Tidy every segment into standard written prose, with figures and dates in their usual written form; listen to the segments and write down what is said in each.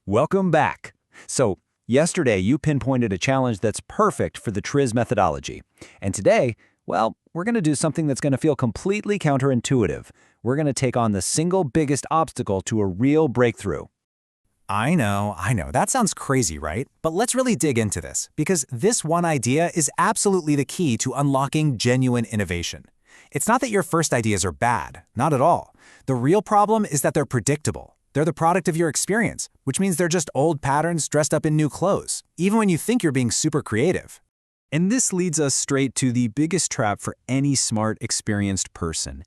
Welcome back. So, yesterday you pinpointed a challenge that's perfect for the TRIZ methodology. And today, well, we're going to do something that's going to feel completely counterintuitive. We're going to take on the single biggest obstacle to a real breakthrough. I know. That sounds crazy, right? But let's really dig into this, because this one idea is absolutely the key to unlocking genuine innovation. It's not that your first ideas are bad, not at all. The real problem is that they're predictable. They're the product of your experience, which means they're just old patterns dressed up in new clothes, even when you think you're being super creative. And this leads us straight to the biggest trap for any smart, experienced person.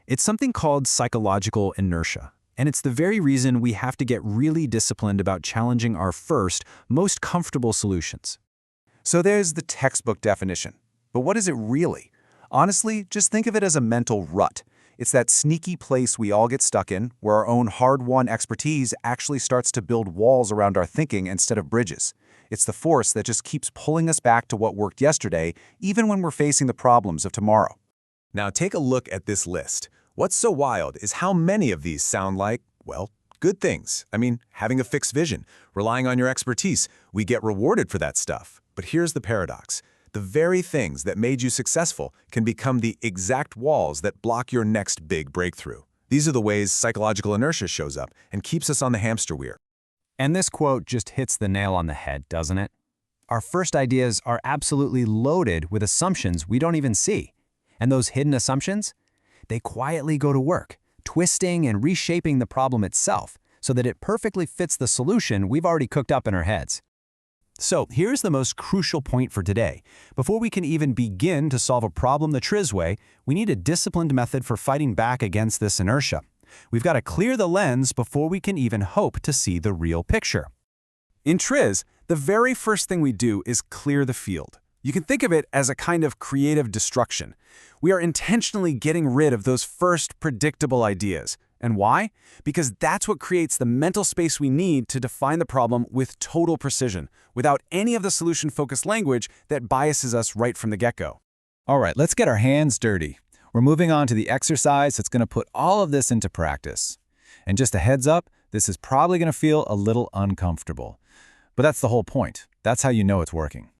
It's something called psychological inertia. And it's the very reason we have to get really disciplined about challenging our first, most comfortable solutions. So there's the textbook definition. But what is it really? Honestly, just think of it as a mental rut. It's that sneaky place we all get stuck in, where our own hard-won expertise actually starts to build walls around our thinking instead of bridges. It's the force that just keeps pulling us back to what worked yesterday, even when we're facing the problems of tomorrow. Now take a look at this list. What's so wild is how many of these sound like, well, good things. I mean, having a fixed vision, relying on your expertise, we get rewarded for that stuff. But here's the paradox. The very things that made you successful can become the exact walls that block your next big breakthrough. These are the ways psychological inertia shows up and keeps us on the hamster wheel. And this quote just hits the nail on the head, doesn't it? Our first ideas are absolutely loaded with assumptions we don't even see. And those hidden assumptions? They quietly go to work, twisting and reshaping the problem itself so that it perfectly fits the solution we've already cooked up in our heads. So here's the most crucial point for today. Before we can even begin to solve a problem the TRIZ way, we need a disciplined method for fighting back against this inertia. We've got to clear the lens before we can even hope to see the real picture. In TRIZ, the very first thing we do is clear the field. You can think of it as a kind of creative destruction. We are intentionally getting rid of those first predictable ideas. And why? Because that's what creates the mental space we need to define the problem with total precision, without any of the solution-focused language that biases us right from the get-go. All right, let's get our hands dirty. We're moving on to the exercise that's going to put all of this into practice. And just a heads up, this is probably going to feel a little uncomfortable. But that's the whole point. That's how you know it's working.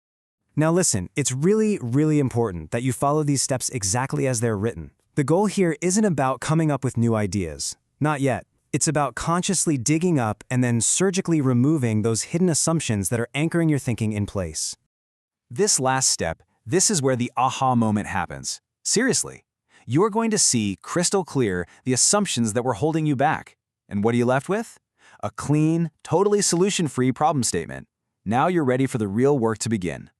Now listen, it's really important that you follow these steps exactly as they're written. The goal here isn't about coming up with new ideas. Not yet. It's about consciously digging up and then surgically removing those hidden assumptions that are anchoring your thinking in place. This last step, this is where the aha moment happens. Seriously. You're going to see crystal clear the assumptions that were holding you back. And what are you left with? A clean, totally solution-free problem statement. Now you're ready for the real work to begin.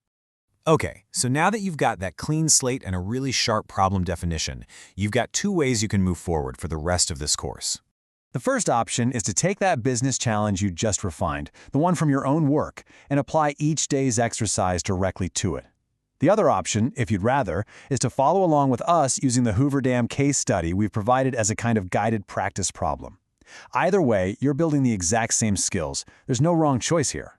Okay, so now that you've got that clean slate and a really sharp problem definition, you've got two ways you can move forward for the rest of this course. The first option is to take that business challenge you just refined, the one from your own work, and apply each day's exercise directly to it. The other option, if you'd rather, is to follow along with us using the Hoover Dam case study we've provided as a kind of guided practice problem. Either way, you're building the exact same skills. There's no wrong choice here.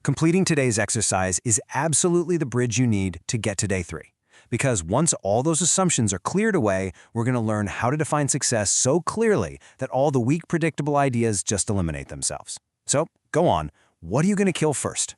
Completing today's exercise is absolutely the bridge you need to get to day 3. Because once all those assumptions are cleared away, we're going to learn how to define success so clearly that all the weak, predictable ideas just eliminate themselves. So, go on. What are you going to kill first?